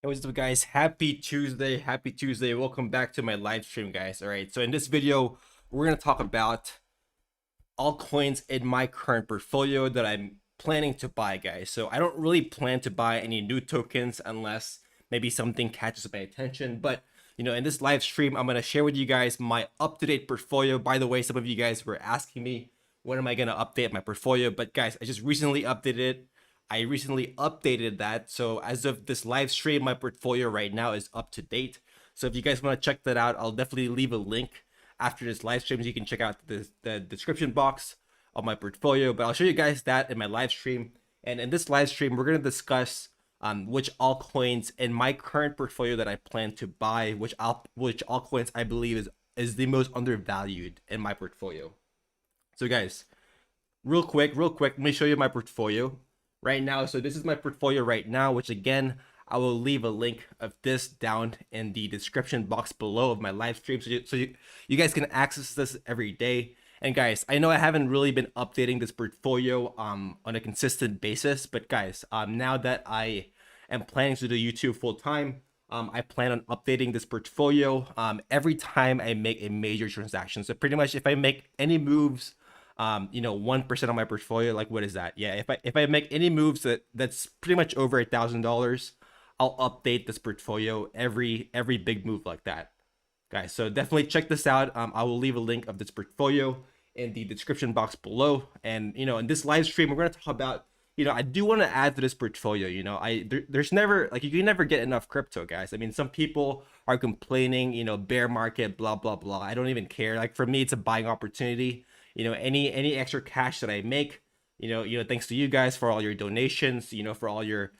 Hey, what's up, guys? Happy Tuesday. Happy Tuesday. Welcome back to my live stream, guys. All right. So, in this video, we're going to talk about altcoins in my current portfolio that I'm planning to buy, guys. So, I don't really plan to buy any new tokens unless maybe something catches my attention. But, in this live stream, I'm going to share with you guys my up to date portfolio. By the way, some of you guys were asking me, when am I going to update my portfolio? But, guys, I just recently updated it. I recently updated that. So as of this live stream, my portfolio right now is up to date. So if you guys want to check that out, I'll definitely leave a link after this live stream. So you can check out the description box of my portfolio. But I'll show you guys that in my live stream. And in this live stream, we're going to discuss which altcoins in my current portfolio that I plan to buy, which altcoins I believe is the most undervalued in my portfolio. So guys, real quick, let me show you my portfolio right now. So this is my portfolio right now, which again, I will leave a link of this down in the description box below of my live stream. So you guys can access this every day. And guys, I know I haven't really been updating this portfolio on a consistent basis, but guys, now that I am planning to do YouTube full time, I plan on updating this portfolio every time I make a major transaction. So pretty much if I make any moves 1% of my portfolio, like what is that? Yeah, if I make any moves that's pretty much over $1,000, I'll update this portfolio every big move like that, guys. So definitely check this out. I will leave a link of this portfolio in the description box below. And in this live stream, we're going to talk about, I do want to add to this portfolio. There's never, like, you can never get enough crypto, guys. I mean, some people are complaining, bear market, blah blah blah. I don't even care. Like, for me, it's a buying opportunity. Any extra cash that I make, thanks to you guys for all your donations, for all your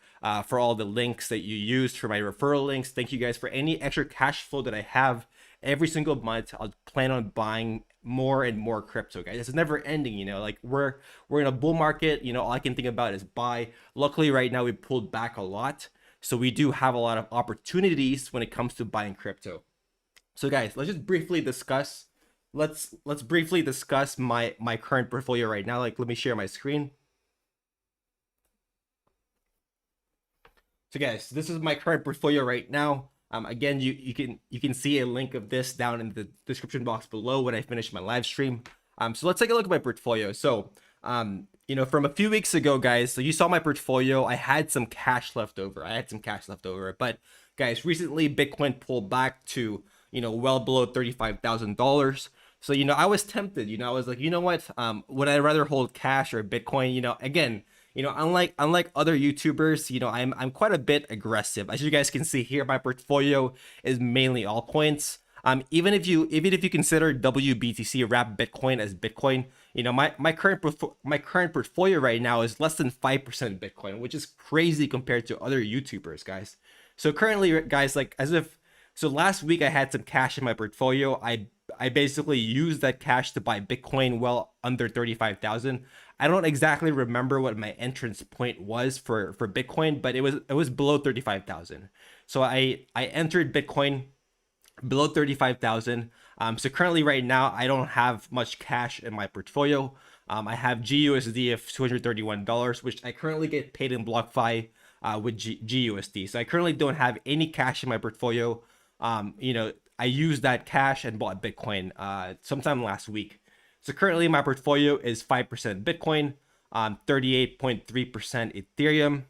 for all the links that you used for my referral links. Thank you guys for any extra cash flow that I have every single month. I'll plan on buying more and more crypto, guys. It's never ending. Like, we're in a bull market. All I can think about is buy. Luckily right now we pulled back a lot, so we do have a lot of opportunities when it comes to buying crypto. So guys, let's just briefly discuss. Let's briefly discuss my current portfolio right now. Like, let me share my screen. So guys, this is my current portfolio right now. Again, you can see a link of this down in the description box below when I finish my live stream. So let's take a look at my portfolio. So from a few weeks ago, guys, so you saw my portfolio. I had some cash left over. But guys, recently Bitcoin pulled back to well below $35,000. So I was tempted. I was like, you know what? Would I rather hold cash or Bitcoin? Again, unlike other YouTubers, I'm quite a bit aggressive. As you guys can see here, my portfolio is mainly altcoins. Even if you consider WBTC wrap Bitcoin as Bitcoin, my current portfolio right now is less than 5% Bitcoin, which is crazy compared to other YouTubers, guys. So currently, guys, so last week I had some cash in my portfolio. I basically used that cash to buy Bitcoin well under 35,000. I don't exactly remember what my entrance point was for Bitcoin, but it was below 35,000. So I entered Bitcoin below 35,000. So currently right now I don't have much cash in my portfolio. I have GUSD of $231, which I currently get paid in BlockFi with GUSD. So I currently don't have any cash in my portfolio. I used that cash and bought Bitcoin sometime last week. So currently my portfolio is 5% Bitcoin, 38.3% Ethereum,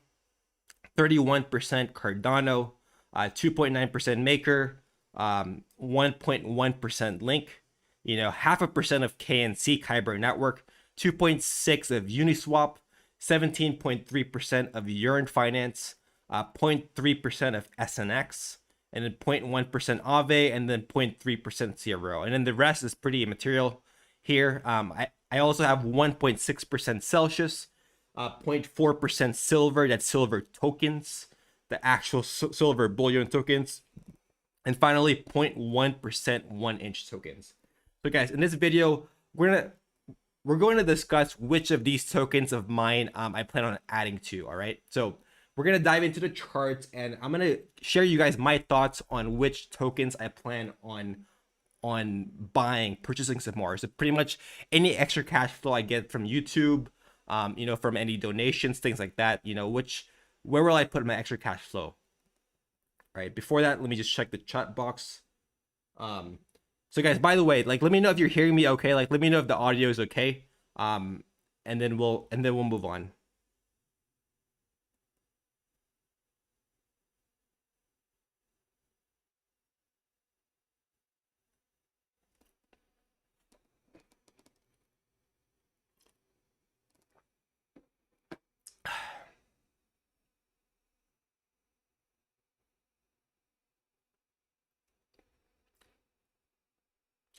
31% Cardano, 2.9% Maker, 1.1% Link, 0.5% of KNC Kyber Network, 2.6% of Uniswap, 17.3% of Yearn Finance, 0.3% of SNX, and then 0.1% Aave, and then 0.3% CRO. And then the rest is pretty immaterial here. I also have 1.6% Celsius, 0.4% Silver, that's Silver tokens, the actual Silver bullion tokens, and finally 0.1% 1-inch tokens. So guys, in this video, we're going to discuss which of these tokens of mine I plan on adding to. All right, so we're going to dive into the charts, and I'm going to share you guys my thoughts on which tokens I plan on purchasing some more. So pretty much any extra cash flow I get from YouTube, from any donations, things like that, where will I put my extra cash flow? All right, before that, let me just check the chat box. Um, so guys, by the way, like, let me know if you're hearing me okay. Like, let me know if the audio is okay. Um, and then we'll move on.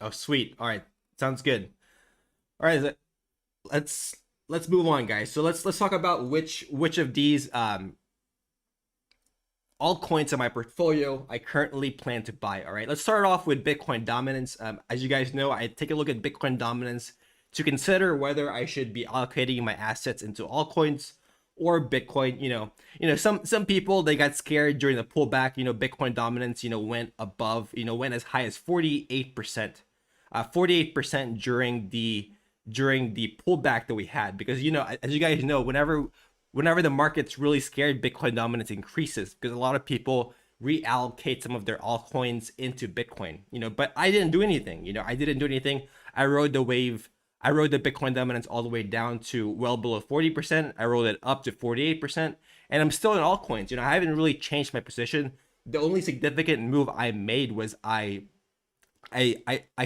Oh, sweet. All right, sounds good. All right, let's let's move on, guys. So let's talk about which of these altcoins in my portfolio I currently plan to buy. All right, let's start off with Bitcoin dominance. As you guys know, I take a look at Bitcoin dominance to consider whether I should be allocating my assets into altcoins or Bitcoin. Some people, they got scared during the pullback. Bitcoin dominance, went above, went as high as 48%, 48% during the pullback that we had, because as you guys know, whenever the market's really scared, Bitcoin dominance increases because a lot of people reallocate some of their altcoins into Bitcoin. But I didn't do anything. I didn't do anything. I rode the wave. I rode the Bitcoin dominance all the way down to well below 40%. I rolled it up to 48%, and I'm still in altcoins. I haven't really changed my position. The only significant move I made was I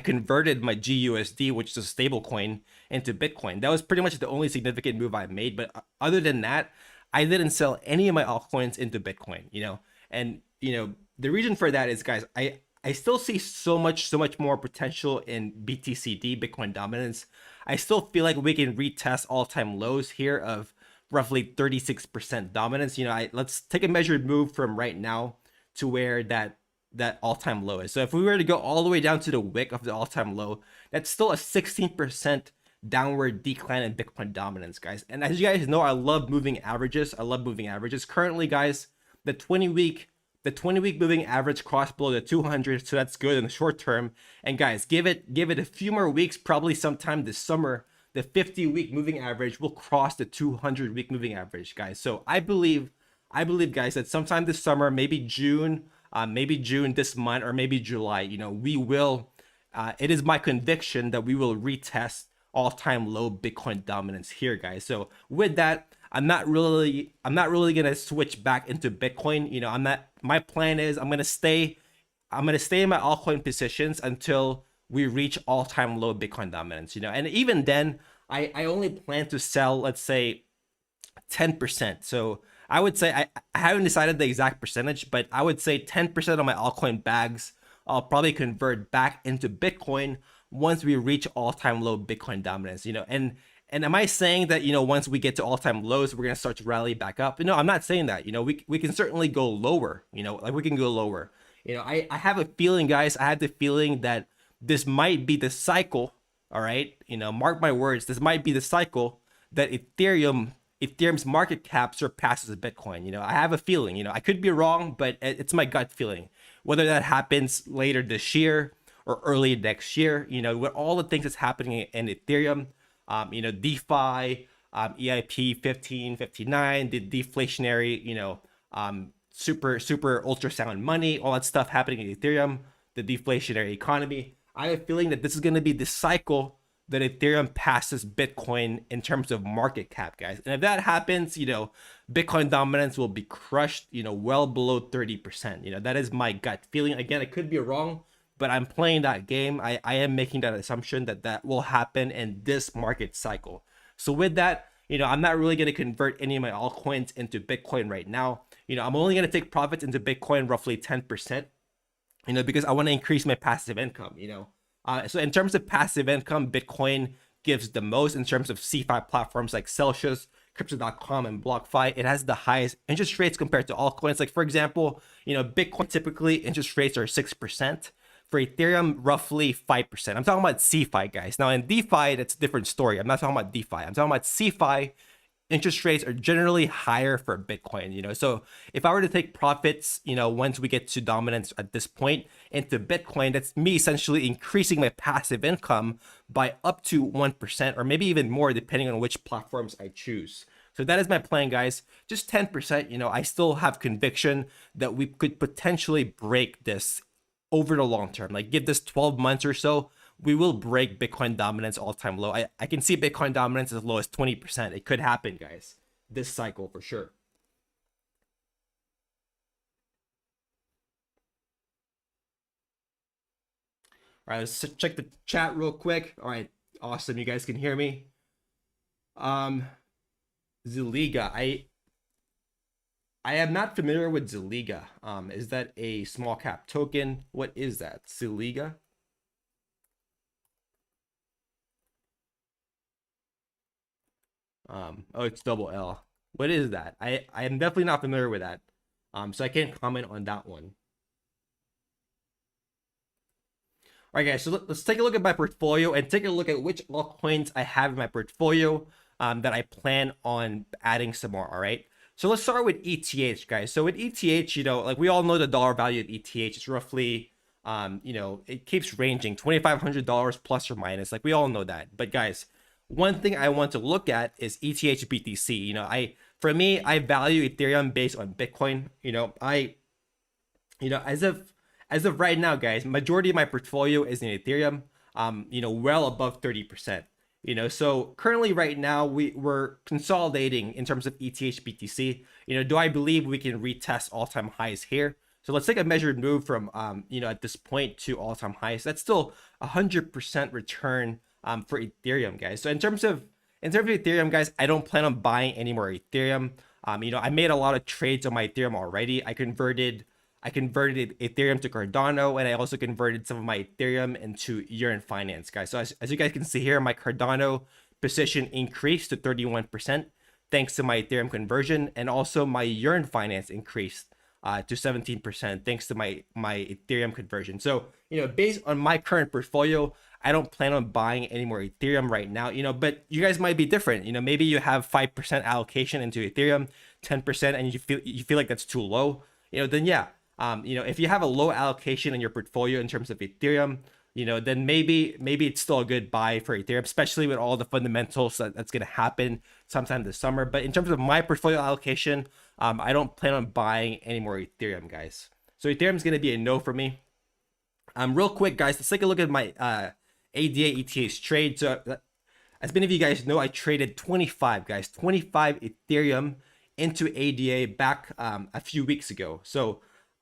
converted my GUSD, which is a stable coin, into Bitcoin. That was pretty much the only significant move I made. But other than that, I didn't sell any of my altcoins into Bitcoin. And the reason for that is, guys, I still see so much more potential in BTCD, Bitcoin dominance. I still feel like we can retest all-time lows here of roughly 36% dominance. Let's take a measured move from right now to where that all-time low is. So if we were to go all the way down to the wick of the all-time low, that's still a 16% downward decline in Bitcoin dominance, guys. And as you guys know, I love moving averages. Currently, guys, the 20-week moving average crossed below the 200, so that's good in the short term. And guys, give it a few more weeks, probably sometime this summer, the 50-week moving average will cross the 200-week moving average, guys. So I believe, guys, that sometime this summer, maybe June this month, or maybe July, we will, it is my conviction that we will retest all-time low Bitcoin dominance here, guys. So with that, I'm not really gonna switch back into Bitcoin. My plan is I'm gonna stay in my altcoin positions until we reach all-time low Bitcoin dominance. And even then, I only plan to sell, let's say, 10%. So I would say, I haven't decided the exact percentage, but I would say 10% of my altcoin bags I'll probably convert back into Bitcoin once we reach all-time low Bitcoin dominance. And am I saying that, once we get to all-time lows, we're gonna start to rally back up? No, I'm not saying that. We can certainly go lower. Like, we can go lower. I have a feeling, guys. I have the feeling that this might be the cycle. All right, mark my words. This might be the cycle that Ethereum's market cap surpasses Bitcoin. I have a feeling. I could be wrong, but it's my gut feeling. Whether that happens later this year or early next year, with all the things that's happening in Ethereum, DeFi, EIP 1559, the deflationary, super ultrasound money, all that stuff happening in Ethereum, the deflationary economy. I have a feeling that this is going to be the cycle that Ethereum passes Bitcoin in terms of market cap, guys. And if that happens, Bitcoin dominance will be crushed, well below 30%. That is my gut feeling. Again, I could be wrong, but I'm playing that game. I am making that assumption that will happen in this market cycle. So with that, I'm not really going to convert any of my altcoins into Bitcoin right now. I'm only going to take profits into Bitcoin, roughly 10%, because I want to increase my passive income, So in terms of passive income, Bitcoin gives the most in terms of CeFi platforms like Celsius, Crypto.com, and BlockFi. It has the highest interest rates compared to altcoins. Like, for example, Bitcoin, typically interest rates are 6%. For Ethereum, roughly 5%. I'm talking about CeFi, guys. Now in DeFi, that's a different story. I'm not talking about DeFi. I'm talking about CeFi. Interest rates are generally higher for Bitcoin. So if I were to take profits, once we get to dominance at this point into Bitcoin, that's me essentially increasing my passive income by up to 1%, or maybe even more, depending on which platforms I choose. So that is my plan, guys. Just 10%. I still have conviction that we could potentially break this over the long term. Like, give this 12 months or so, we will break Bitcoin dominance all-time low. I can see Bitcoin dominance as low as 20%. It could happen, guys, this cycle for sure. All right, let's check the chat real quick. All right, awesome. You guys can hear me. Ziliga. I am not familiar with Ziliga. Is that a small cap token? What is that? Ziliga? Oh, it's double L. What is that? I am definitely not familiar with that. So I can't comment on that one. All right, guys, so let's take a look at my portfolio and take a look at which altcoins I have in my portfolio that I plan on adding some more, all right? So let's start with ETH, guys. So with ETH, like we all know the dollar value of ETH is roughly, it keeps ranging $2,500 plus or minus. Like we all know that. But guys, one thing I want to look at is ETH BTC. For me, I value Ethereum based on Bitcoin. As of right now, guys, majority of my portfolio is in Ethereum, well above 30%. So currently right now we're consolidating in terms of ETH BTC. Do I believe we can retest all-time highs here? So let's take a measured move from at this point to all-time highs. That's still 100% return for Ethereum, guys. So in terms of Ethereum, guys, I don't plan on buying any more Ethereum. I made a lot of trades on my Ethereum already. I converted Ethereum to Cardano, and I also converted some of my Ethereum into Yearn Finance, guys. So as you guys can see here, my Cardano position increased to 31% thanks to my Ethereum conversion, and also my Yearn Finance increased to 17% thanks to my Ethereum conversion. So based on my current portfolio, I don't plan on buying any more Ethereum right now. But you guys might be different. Maybe you have 5% allocation into Ethereum, 10%, and you feel like that's too low. Then yeah. If you have a low allocation in your portfolio in terms of Ethereum, then maybe it's still a good buy for Ethereum, especially with all the fundamentals that's going to happen sometime this summer. But in terms of my portfolio allocation, I don't plan on buying any more Ethereum, guys. So Ethereum is going to be a no for me. Real quick, guys, let's take a look at my ADA ETH trade. So as many of you guys know, I traded 25 Ethereum into ADA back a few weeks ago. So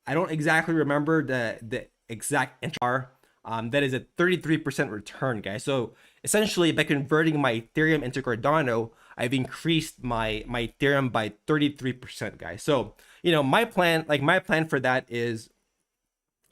I don't exactly remember the exact entry. That is a 33% return, guys. So essentially, by converting my Ethereum into Cardano, I've increased my Ethereum by 33%, guys. So my plan for that is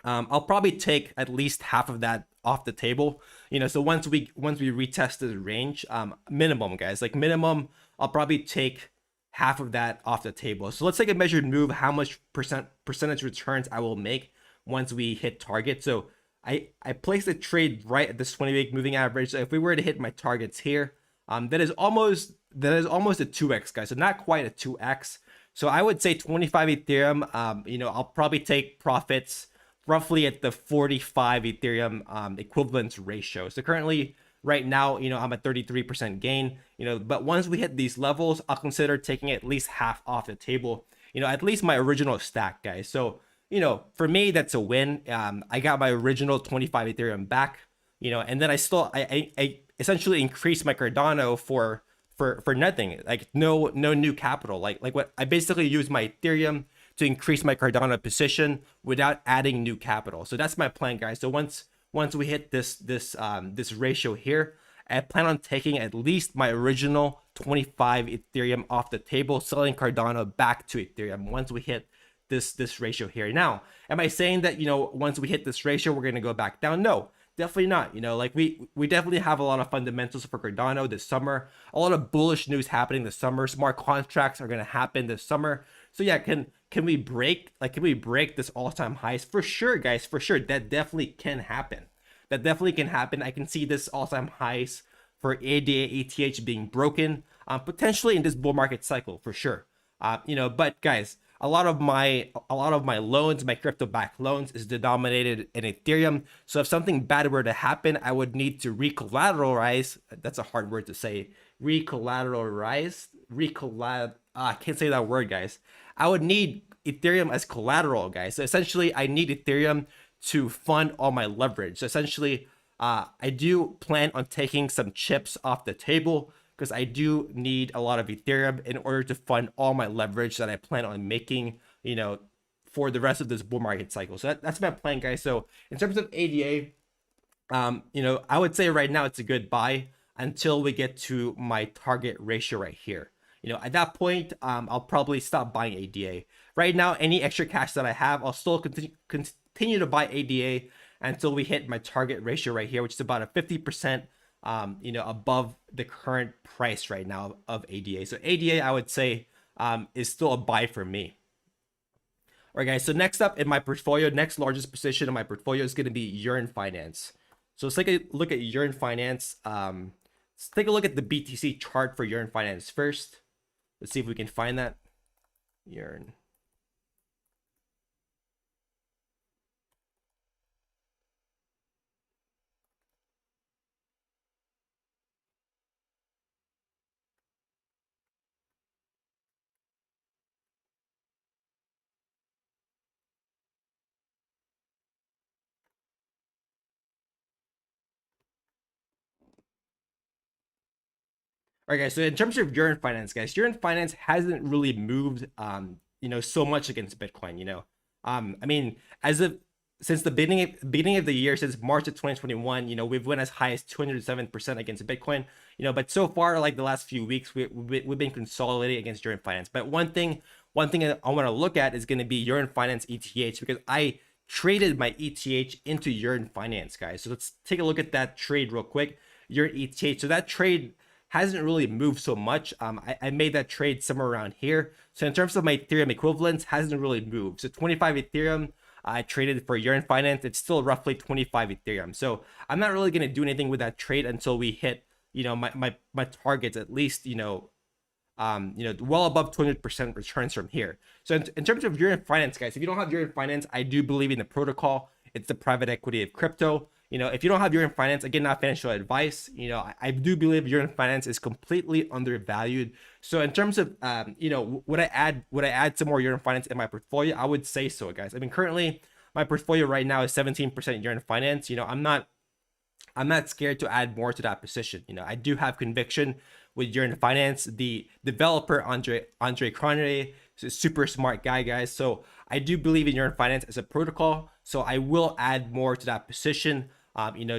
I'll probably take at least half of that off the table. So once we retest the range, minimum, guys, like minimum, I'll probably take half of that off the table. So let's take a measured move, how much percentage returns I will make once we hit target. So I placed a trade right at this 20-week moving average. So if we were to hit my targets here, that is almost a 2x, guys. So not quite a 2x. So I would say 25 Ethereum, I'll probably take profits roughly at the 45 Ethereum equivalence ratio. So currently, right now, I'm at 33% gain, but once we hit these levels, I'll consider taking at least half off the table, at least my original stack, guys. So, for me, that's a win. I got my original 25 Ethereum back, and then I essentially increased my Cardano for nothing, like no new capital. Like what I basically used my Ethereum to increase my Cardano position without adding new capital. So that's my plan, guys. So once we hit this ratio here, I plan on taking at least my original 25 Ethereum off the table, selling Cardano back to Ethereum once we hit this ratio here. Now, am I saying that once we hit this ratio we're going to go back down? No, definitely not. Like we definitely have a lot of fundamentals for Cardano this summer, a lot of bullish news happening this summer. Smart contracts are going to happen this summer. So yeah, can we break this all-time highs? For sure, guys, for sure. That definitely can happen. I can see this all-time highs for ADA ETH being broken, potentially in this bull market cycle, for sure. But guys, a lot of my loans, my crypto-backed loans, is denominated in Ethereum. So if something bad were to happen, I would need to recollateralize. That's a hard word to say. Recollateralize I can't say that word, guys. I would need Ethereum as collateral, guys. So essentially, I need Ethereum to fund all my leverage. So essentially, I do plan on taking some chips off the table because I do need a lot of Ethereum in order to fund all my leverage that I plan on making, for the rest of this bull market cycle. So that's my plan, guys. So in terms of ADA, I would say right now it's a good buy until we get to my target ratio right here. At that point, I'll probably stop buying ADA. Right now, any extra cash that I have, I'll still continue to buy ADA until we hit my target ratio right here, which is about a 50%, above the current price right now of ADA. So ADA, I would say, is still a buy for me. All right, guys. So next up in my portfolio, next largest position in my portfolio is going to be Yearn Finance. So let's take a look at Yearn Finance. Let's take a look at the BTC chart for Yearn Finance first. Let's see if we can find that. Yearn. All right, guys. So in terms of Yearn Finance, guys, Yearn Finance hasn't really moved, so much against Bitcoin. I mean, as of since the beginning of the year, since March of 2021, we've went as high as 207% against Bitcoin. But so far, like the last few weeks, we've been consolidating against Yearn Finance. But one thing I want to look at is going to be Yearn Finance ETH, because I traded my ETH into Yearn Finance, guys. So let's take a look at that trade real quick. Yearn ETH. So that trade hasn't really moved so much. I made that trade somewhere around here. So in terms of my Ethereum equivalents, hasn't really moved. So 25 Ethereum, I traded for Yearn Finance. It's still roughly 25 Ethereum. So I'm not really going to do anything with that trade until we hit, my targets, at least, well above 200% returns from here. So in terms of Yearn Finance, guys, if you don't have Yearn Finance, I do believe in the protocol. It's the private equity of crypto. If you don't have Yearn Finance, again, not financial advice, I do believe Yearn Finance is completely undervalued. So in terms of, would I add some more Yearn Finance in my portfolio? I would say so, guys. I mean, currently my portfolio right now is 17% Yearn Finance. I'm not scared to add more to that position. I do have conviction with Yearn Finance. The developer, Andre Cronje, is a super smart guy, guys. So I do believe in Yearn Finance as a protocol. So I will add more to that position,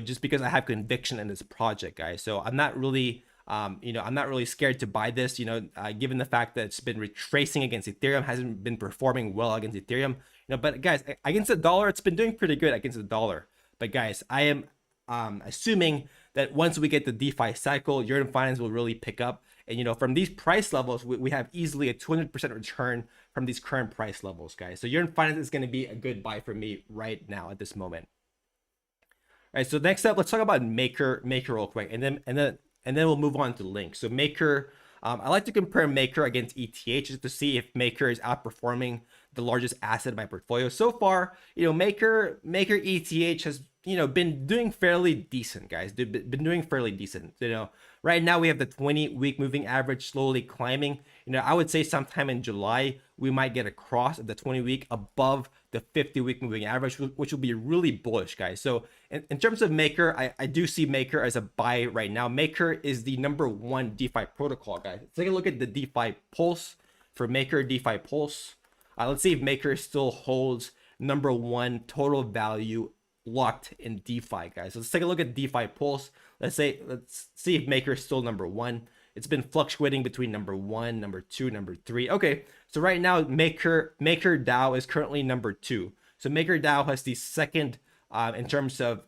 just because I have conviction in this project, guys. So I'm not really, I'm not really scared to buy this, given the fact that it's been retracing against Ethereum, hasn't been performing well against Ethereum. But guys, against the dollar, it's been doing pretty good against the dollar. But guys, I am assuming that once we get the DeFi cycle, Yearn Finance will really pick up. And from these price levels, we have easily a 200% return from these current price levels, guys. So Yearn Finance is going to be a good buy for me right now at this moment. All right. So next up, let's talk about Maker real quick, and then we'll move on to Link. So Maker, I like to compare Maker against ETH just to see if Maker is outperforming the largest asset in my portfolio. So far, Maker ETH has been doing fairly decent, guys. They've been doing fairly decent. Right now we have the 20-week moving average slowly climbing. I would say sometime in July we might get a cross of the 20-week above the 50-week moving average, which will be really bullish, guys. So in terms of Maker, I do see Maker as a buy right now. Maker is the #1 DeFi protocol, guys. Let's take a look at the DeFi pulse for Maker. DeFi pulse. Let's see if Maker still holds #1 total value locked in DeFi, guys. So let's take a look at DeFi pulse. Let's see if Maker is still #1. It's been fluctuating between #1, #2, #3. Okay, so right now Maker DAO is currently #2. So Maker DAO has the second in terms of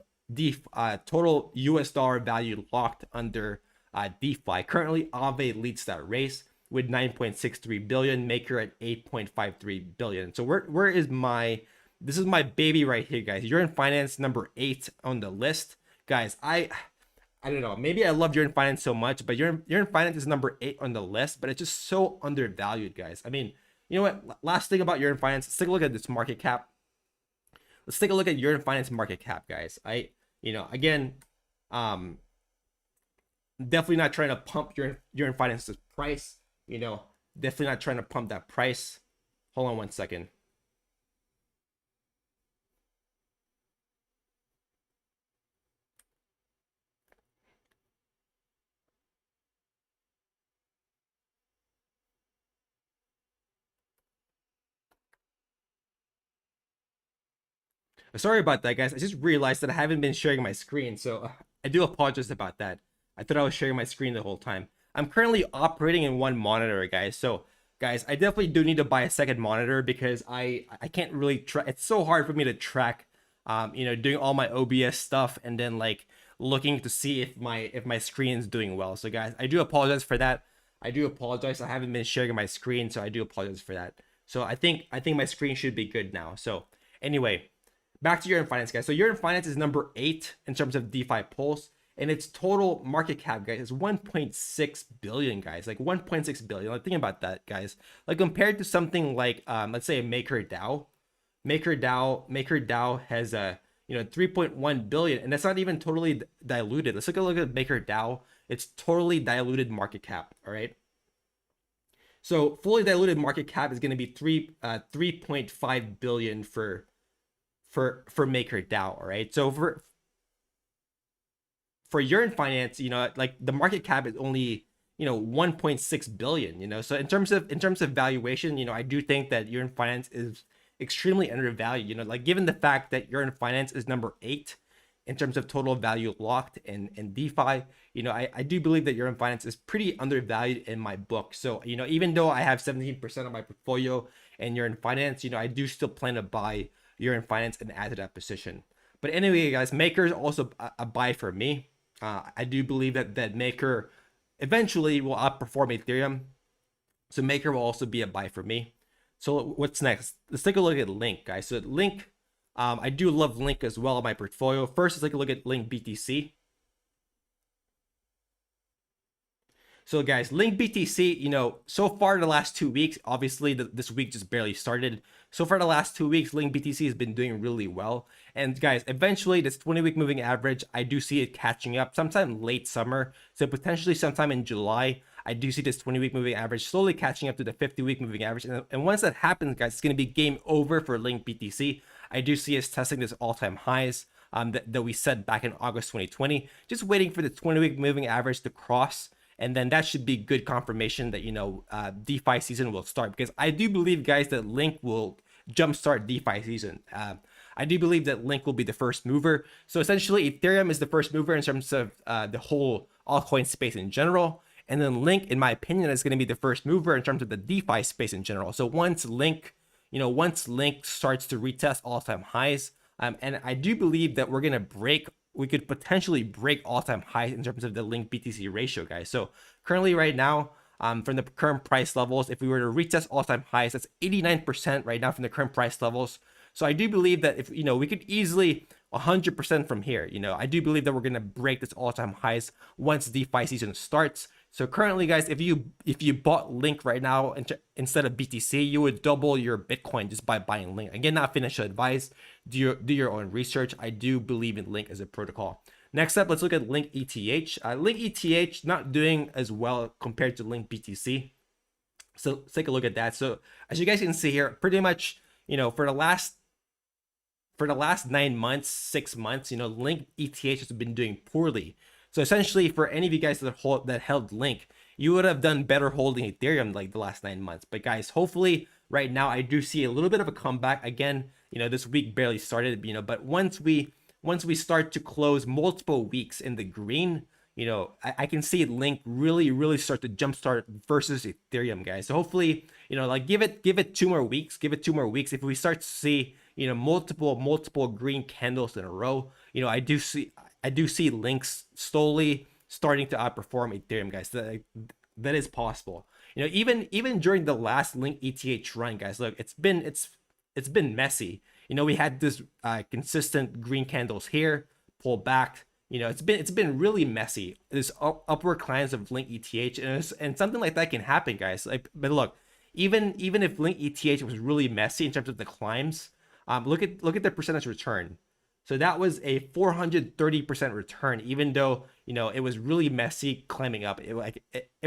total US dollar value locked under DeFi. Currently, Aave leads that race with 9.63 billion. Maker at 8.53 billion. So where is this is my baby right here, guys. Yearn Finance #8 on the list, guys. I don't know. Maybe I love Yearn Finance so much, but Yearn Finance is #8 on the list, but it's just so undervalued, guys. I mean, you know what? Last thing about Yearn Finance, let's take a look at this market cap. Let's take a look at Yearn Finance market cap, guys. Again, definitely not trying to pump Yearn Finance's price, You know, definitely not trying to pump that price. Hold on one second. Sorry about that, guys. I just realized that I haven't been sharing my screen, so I do apologize about that. I thought I was sharing my screen the whole time. I'm currently operating in one monitor, guys. So, guys, I definitely do need to buy a second monitor because I can't really track. It's so hard for me to track, you know, doing all my OBS stuff and then like looking to see if my screen is doing well. So, guys, I do apologize for that. I do apologize. I haven't been sharing my screen, so I do apologize for that. So I think my screen should be good now. So anyway, back to Year-End Finance, guys. So Year-End Finance is number 8 in terms of DeFi pulse, and its total market cap, guys, is 1.6 billion, guys. Like 1.6 billion. Like think about that, guys. Like compared to something like let's say a MakerDAO. MakerDAO has a 3.1 billion, and that's not even totally diluted. Let's take a look at MakerDAO. It's totally diluted market cap. All right. So fully diluted market cap is going to be 3.5 billion for MakerDAO, right? So for Year-End Finance, you know, like the market cap is only 1.6 billion, you know. So in terms of valuation, you know, I do think that Year-End Finance is extremely undervalued, you know, like given the fact that Year-End Finance is number 8 in terms of total value locked in DeFi, you know, I do believe that Year-End Finance is pretty undervalued in my book. So, you know, even though I have 17% of my portfolio in Year-End Finance, you know, I do still plan to buy Year-End Finance and add to that position. But anyway, guys, Maker is also a buy for me. I do believe that Maker eventually will outperform Ethereum. So Maker will also be a buy for me. So what's next? Let's take a look at Link, guys. So Link, I do love Link as well in my portfolio. First, let's take a look at Link BTC. So guys, Link BTC, you know, so far the last 2 weeks, obviously this week just barely started. So far the last 2 weeks, Link BTC has been doing really well. And guys, eventually this 20-week moving average, I do see it catching up sometime late summer. So potentially sometime in July, I do see this 20-week moving average slowly catching up to the 50-week moving average. And once that happens, guys, it's going to be game over for Link BTC. I do see us testing this all-time highs that we set back in August 2020. Just waiting for the 20-week moving average to cross, and then that should be good confirmation that, you know, DeFi season will start, because I do believe, guys, that Link will jumpstart DeFi season. I do believe that Link will be the first mover. So essentially, Ethereum is the first mover in terms of the whole altcoin space in general. And then Link, in my opinion, is going to be the first mover in terms of the DeFi space in general. So once Link starts to retest all-time highs, and I do believe that we could potentially break all-time highs in terms of the Link BTC ratio, guys. So currently right now, from the current price levels, if we were to retest all-time highs, that's 89% right now from the current price levels. So I do believe that if, you know, we could easily 100% from here, you know, I do believe that we're going to break this all-time highs once DeFi season starts. So currently, guys, if you bought Link right now instead of BTC, you would double your Bitcoin just by buying Link. Again, not financial advice. Do your own research. I do believe in Link as a protocol. Next up, let's look at Link ETH. Link ETH not doing as well compared to Link BTC. So let's take a look at that. So as you guys can see here, pretty much, you know, for the last 9 months, 6 months, you know, Link ETH has been doing poorly. So essentially, for any of you guys that held Link, you would have done better holding Ethereum like the last 9 months. But guys, hopefully right now I do see a little bit of a comeback. Again, you know, this week barely started, you know, but once we start to close multiple weeks in the green, you know, I can see Link really start to jumpstart versus Ethereum, guys. So hopefully, you know, like give it 2 more weeks. Give it 2 more weeks. If we start to see, you know, multiple green candles in a row, you know, I do see Links slowly starting to outperform Ethereum, guys. That is possible. You know, even during the last Link ETH run, guys, look, it's been messy. You know, we had this consistent green candles here, pull back. You know, it's been really messy. This upward climbs of Link ETH, and something like that can happen, guys. Like, but look, even if Link ETH was really messy in terms of the climbs, look at the percentage return. So that was a 430% return, even though, you know, it was really messy climbing up. It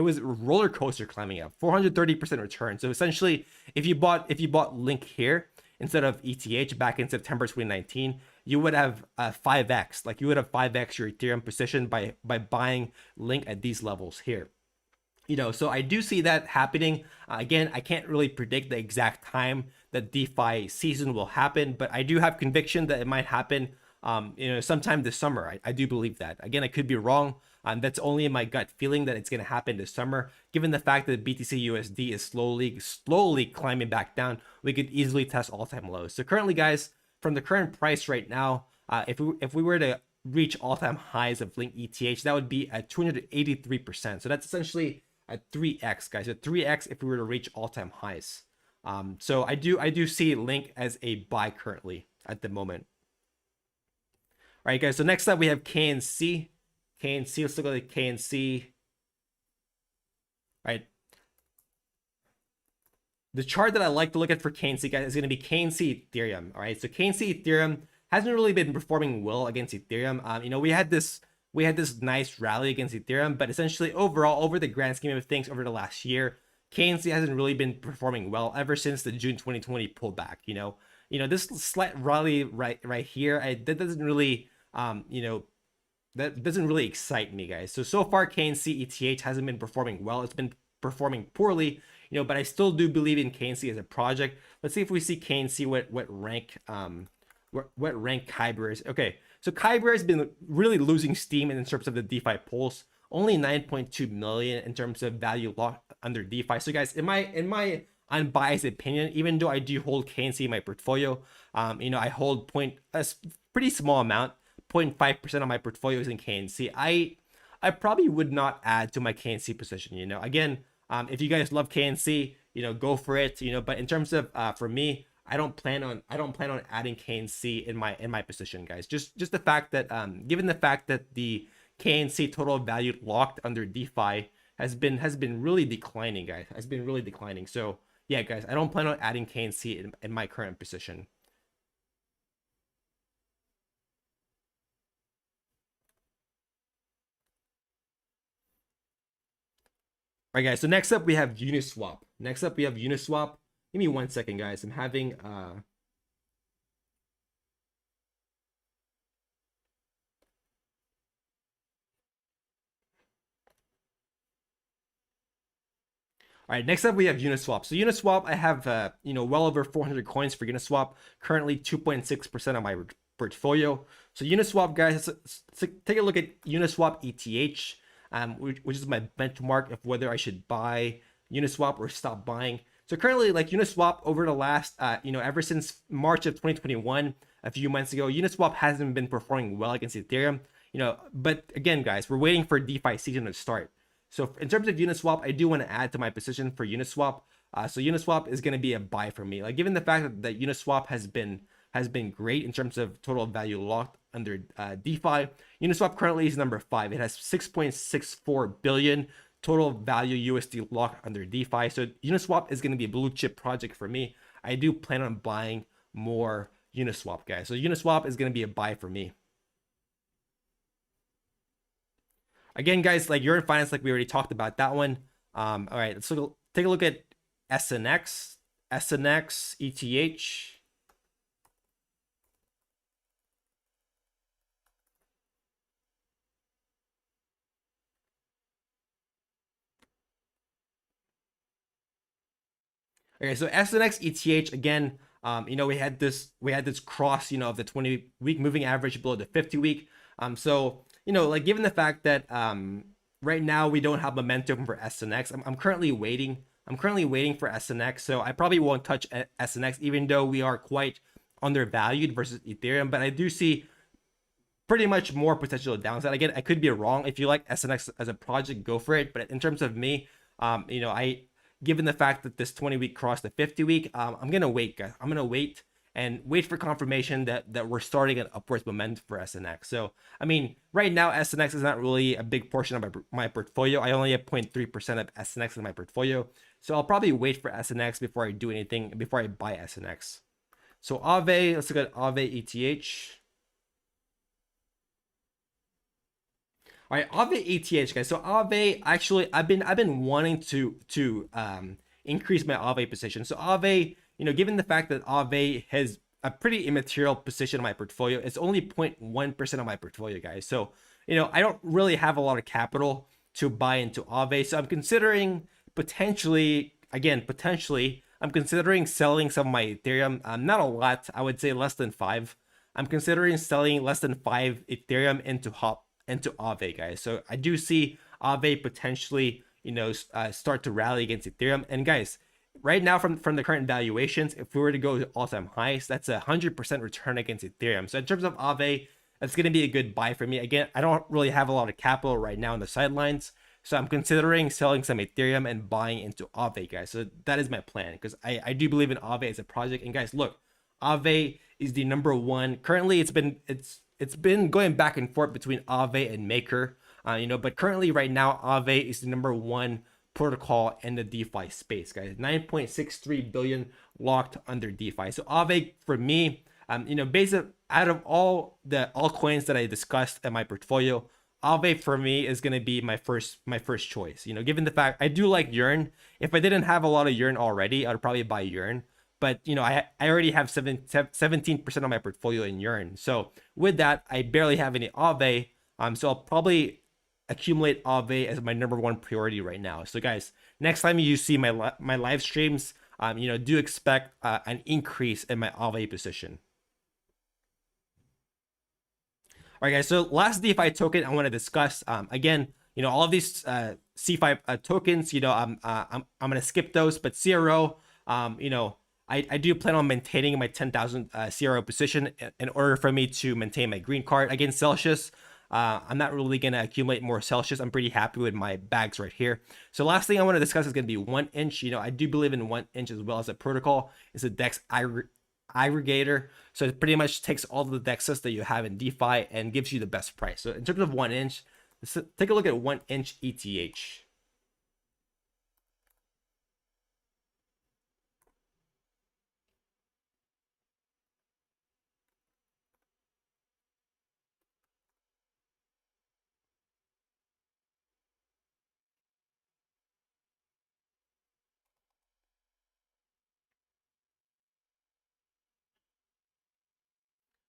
was a roller coaster climbing up. 430% return. So essentially, if you bought Link here instead of ETH back in September 2019, you would have 5x. Like you would have 5x your Ethereum position by buying Link at these levels here. You know, so I do see that happening. Again, I can't really predict the exact time that DeFi season will happen, but I do have conviction that it might happen, you know, sometime this summer. I do believe that. Again, I could be wrong. That's only in my gut feeling that it's going to happen this summer. Given the fact that BTC USD is slowly climbing back down, we could easily test all-time lows. So currently, guys, from the current price right now, if we were to reach all-time highs of Link ETH, that would be at 283%. So that's essentially at 3x, guys. At 3x if we were to reach all-time highs. So I do see Link as a buy currently at the moment. All right, guys. So next up we have KNC. KNC. Let's look at the KNC. All right. The chart that I like to look at for KNC, guys, is going to be KNC Ethereum. All right. So KNC Ethereum hasn't really been performing well against Ethereum. You know, we had this nice rally against Ethereum, but essentially overall, over the grand scheme of things, over the last year, KNC hasn't really been performing well ever since the June 2020 pullback. You know, this slight rally right here, that doesn't really, you know, that doesn't really excite me, guys. So far, KNC ETH hasn't been performing well. It's been performing poorly, you know, but I still do believe in KNC as a project. Let's see if we see KNC what rank Kyber is. Okay, so Kyber has been really losing steam in terms of the DeFi pulse. Only 9.2 million in terms of value locked under DeFi. So guys, in my unbiased opinion, even though I do hold KNC in my portfolio, you know, I hold a pretty small amount, 0.5% of my portfolio is in KNC. I probably would not add to my KNC position. You know, again, if you guys love KNC, you know, go for it. You know, but in terms of for me, I don't plan on adding KNC in my position, guys. Just the fact that given the fact that the KNC total value locked under DeFi has been really declining, guys. Has been really declining. So yeah, guys, I don't plan on adding KNC in my current position. All right, guys. So next up we have Uniswap. Give me 1 second, guys. I'm having All right, next up we have Uniswap. So Uniswap, I have you know, well over 400 coins for Uniswap. Currently 2.6% of my portfolio. So Uniswap, guys, let's take a look at Uniswap ETH, which is my benchmark of whether I should buy Uniswap or stop buying. So currently, like Uniswap, over the last, you know, ever since March of 2021, a few months ago, Uniswap hasn't been performing well against Ethereum. You know, but again, guys, we're waiting for DeFi season to start. So in terms of Uniswap, I do want to add to my position for Uniswap. So Uniswap is going to be a buy for me. Like given the fact that Uniswap has been great in terms of total value locked under DeFi. Uniswap currently is number 5. It has 6.64 billion total value USD locked under DeFi. So Uniswap is going to be a blue chip project for me. I do plan on buying more Uniswap, guys. So Uniswap is going to be a buy for me. Again, guys, like Yearn Finance, like we already talked about that one. All right, let's take a look at SNX, ETH. Okay, so SNX ETH again. You know, we had this cross, you know, of the 20-week moving average below the 50-week. So you know, like given the fact that right now we don't have momentum for SNX, I'm currently waiting. I'm currently waiting for SNX, so I probably won't touch SNX, even though we are quite undervalued versus Ethereum. But I do see pretty much more potential downside. Again, I could be wrong. If you like SNX as a project, go for it. But in terms of me, you know, given the fact that this 20-week crossed the 50-week, I'm gonna wait, guys. I'm gonna wait for confirmation that we're starting an upwards momentum for SNX. So I mean, right now SNX is not really a big portion of my portfolio. I only have 0.3% of SNX in my portfolio, so I'll probably wait for SNX before I do anything, before I buy SNX. So Aave, let's look at Aave ETH. All right, Aave ETH, guys. So Aave, actually, I've been wanting to increase my Aave position. So Aave, given the fact that Aave has a pretty immaterial position in my portfolio, it's only 0.1% of my portfolio, guys. So I don't really have a lot of capital to buy into Aave. So I'm considering potentially, I'm considering selling some of my Ethereum. Not a lot, I would say less than five. I'm considering selling less than five Ethereum into Aave, guys. So I do see Aave potentially, start to rally against Ethereum. And guys, right now from the current valuations, if we were to go to all-time highs, that's 100% return against Ethereum. So in terms of Aave, that's going to be a good buy for me. Again, I don't really have a lot of capital right now on the sidelines, so I'm considering selling some Ethereum and buying into Aave, guys. So that is my plan, because I do believe in Aave as a project. And guys, look, Aave is the number one. Currently, it's been going back and forth between Aave and Maker, but currently right now Aave is the number one protocol in the DeFi space, guys. 9.63 billion locked under DeFi. So Aave for me, based out of all the altcoins that I discussed in my portfolio, Aave for me is gonna be my first choice. Given the fact I do like Yearn. If I didn't have a lot of Yearn already, I'd probably buy Yearn. But I already have 17% of my portfolio in Yearn. So with that, I barely have any Aave. So I'll probably accumulate Aave as my number one priority right now. So guys, next time you see my live streams, do expect an increase in my Aave position. All right, guys. So last DeFi token I want to discuss. Again, all of these CeFi tokens. I'm gonna skip those, but CRO. I do plan on maintaining my 10,000 CRO position in order for me to maintain my green card. Again, Celsius. I'm not really gonna accumulate more Celsius. I'm pretty happy with my bags right here. So last thing I want to discuss is gonna be 1inch. I do believe in 1inch as well as a protocol. It's a DEX aggregator. So it pretty much takes all the DEXs that you have in DeFi and gives you the best price. So in terms of 1inch, let's take a look at 1inch ETH.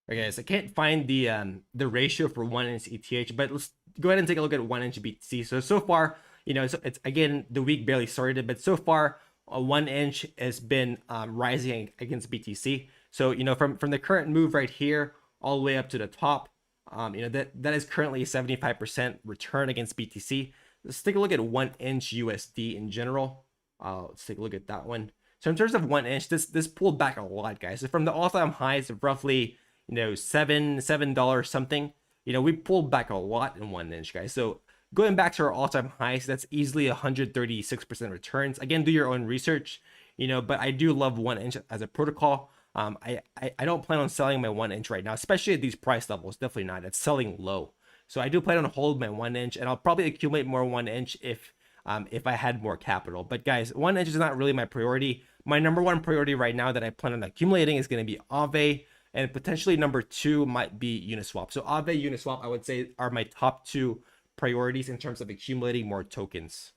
Okay, so I can't find the ratio for 1inch ETH, but let's go ahead and take a look at 1inch BTC. So far, it's again, the week barely started, but so far 1inch has been rising against BTC. So from the current move right here all the way up to the top, that is currently 75% return against BTC. Let's take a look at 1inch USD in general. Let's take a look at that one. So in terms of 1inch, this pulled back a lot, guys. So from the all-time highs of roughly $7 something, we pulled back a lot in 1inch, guys. So going back to our all-time highs, that's easily 136% returns. Again, do your own research, but I do love 1inch as a protocol. I don't plan on selling my 1inch right now, especially at these price levels. Definitely not. It's selling low. So I do plan on hold my 1inch, and I'll probably accumulate more 1inch if I had more capital. But guys, 1inch is not really my priority. My number one priority right now that I plan on accumulating is going to be Aave, and potentially number two might be Uniswap. So Aave, Uniswap, I would say are my top two priorities in terms of accumulating more tokens.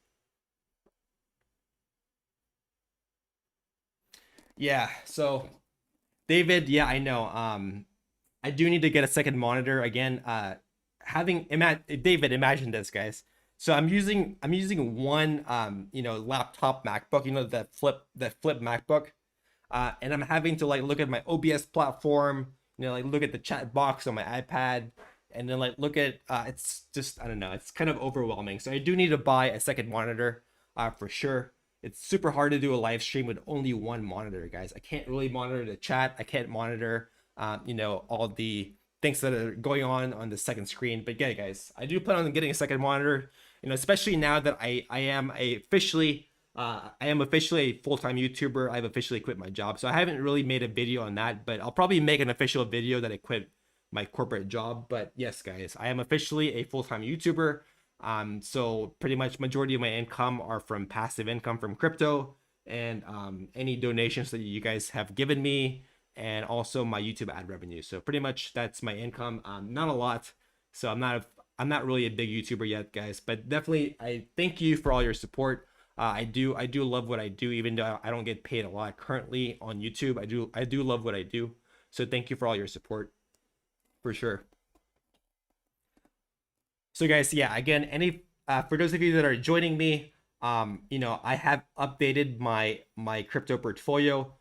Yeah, so David, yeah, I know. I do need to get a second monitor again. David, imagine this, guys. So I'm using one laptop MacBook, that flip MacBook, and I'm having to like look at my OBS platform, like look at the chat box on my iPad, and then like look at it's just, I don't know, it's kind of overwhelming. So I do need to buy a second monitor for sure. It's super hard to do a live stream with only one monitor, guys. I can't really monitor the chat. I can't monitor all the things that are going on the second screen. But yeah, guys, I do plan on getting a second monitor, especially now that I am officially a full-time YouTuber. I've officially quit my job. So I haven't really made a video on that, but I'll probably make an official video that I quit my corporate job. But yes, guys, I am officially a full-time YouTuber. So pretty much majority of my income are from passive income from crypto, and any donations that you guys have given me, and also my YouTube ad revenue. So pretty much that's my income. Not a lot. So I'm not I'm not really a big YouTuber yet, guys, but definitely I thank you for all your support. I do love what I do, even though I don't get paid a lot currently on YouTube. I do love what I do. So thank you for all your support for sure. So guys, yeah, again, any for those of you that are joining me, I have updated my crypto portfolio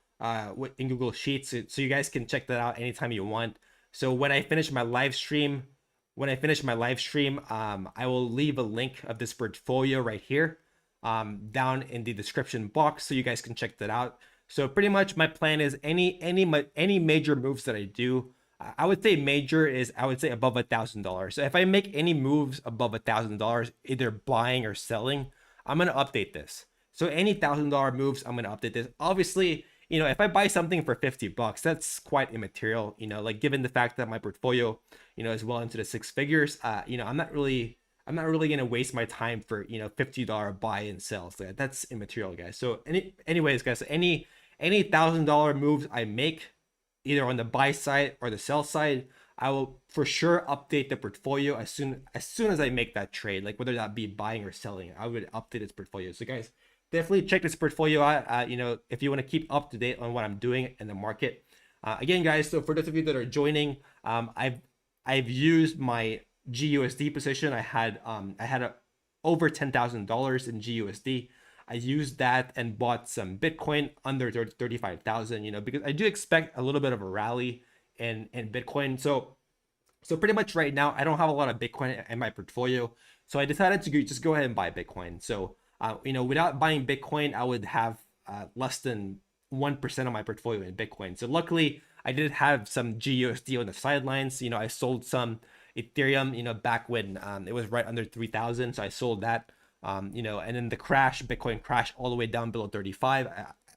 in Google Sheets, so you guys can check that out anytime you want. So when I finish my live stream, I will leave a link of this portfolio right here down in the description box, so you guys can check that out. So pretty much my plan is any major moves that I do, I would say major is, I would say above $1,000. So if I make any moves above $1,000, either buying or selling, I'm gonna update this. So any $1,000 moves, I'm gonna update this. Obviously, if I buy something for 50 bucks, that's quite immaterial. Like given the fact that my portfolio, is well into the six figures. I'm not really gonna waste my time for $50 buy and sell. So that's immaterial, guys. So anyways, guys, any $1,000 moves I make, either on the buy side or the sell side, I will for sure update the portfolio as soon as I make that trade, like whether that be buying or selling. I would update its portfolio. So guys, definitely check this portfolio out. If you want to keep up to date on what I'm doing in the market. Again, guys, so for those of you that are joining, I've used my GUSD position. I had over $10,000 in GUSD. I used that and bought some Bitcoin under 35,000, because I do expect a little bit of a rally in Bitcoin. So pretty much right now, I don't have a lot of Bitcoin in my portfolio. So I decided to just go ahead and buy Bitcoin. So, without buying Bitcoin, I would have less than 1% of my portfolio in Bitcoin. So luckily, I did have some GUSD on the sidelines. I sold some Ethereum, back when it was right under 3,000. So I sold that. And then Bitcoin crashed all the way down below 35.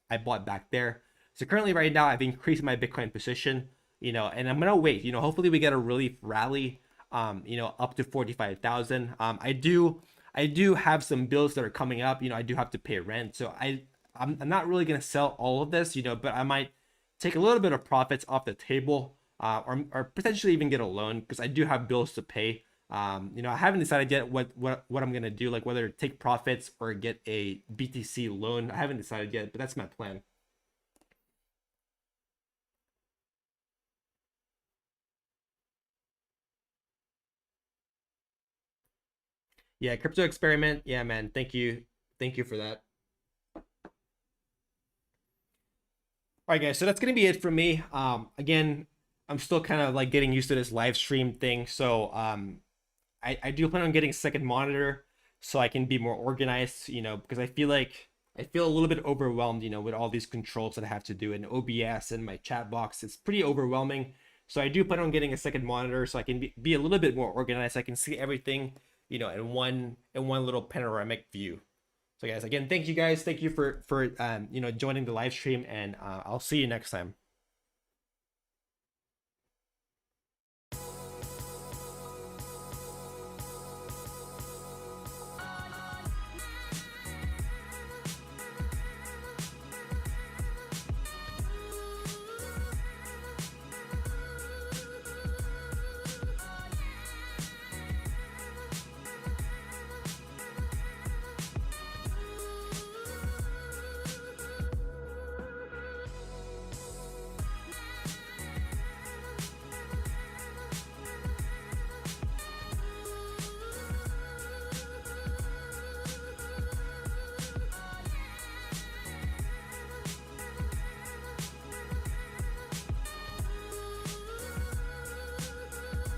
I bought back there. So currently right now I've increased my Bitcoin position, and I'm gonna wait. Hopefully we get a relief rally, up to 45,000. I do have some bills that are coming up. I do have to pay rent, so I'm not really gonna sell all of this, but I might take a little bit of profits off the table, or potentially even get a loan, because I do have bills to pay. I haven't decided yet what I'm gonna do, like whether to take profits or get a BTC loan. I haven't decided yet, but that's my plan. Yeah, crypto experiment. Yeah, man. Thank you for that. All right, guys. So that's gonna be it for me. Again, I'm still kind of like getting used to this live stream thing. So I do plan on getting a second monitor so I can be more organized, because I feel a little bit overwhelmed, with all these controls that I have to do in OBS and my chat box. It's pretty overwhelming. So I do plan on getting a second monitor so I can be a little bit more organized. I can see everything, in one little panoramic view. So guys, again, thank you guys. Thank you for joining the live stream, and I'll see you next time.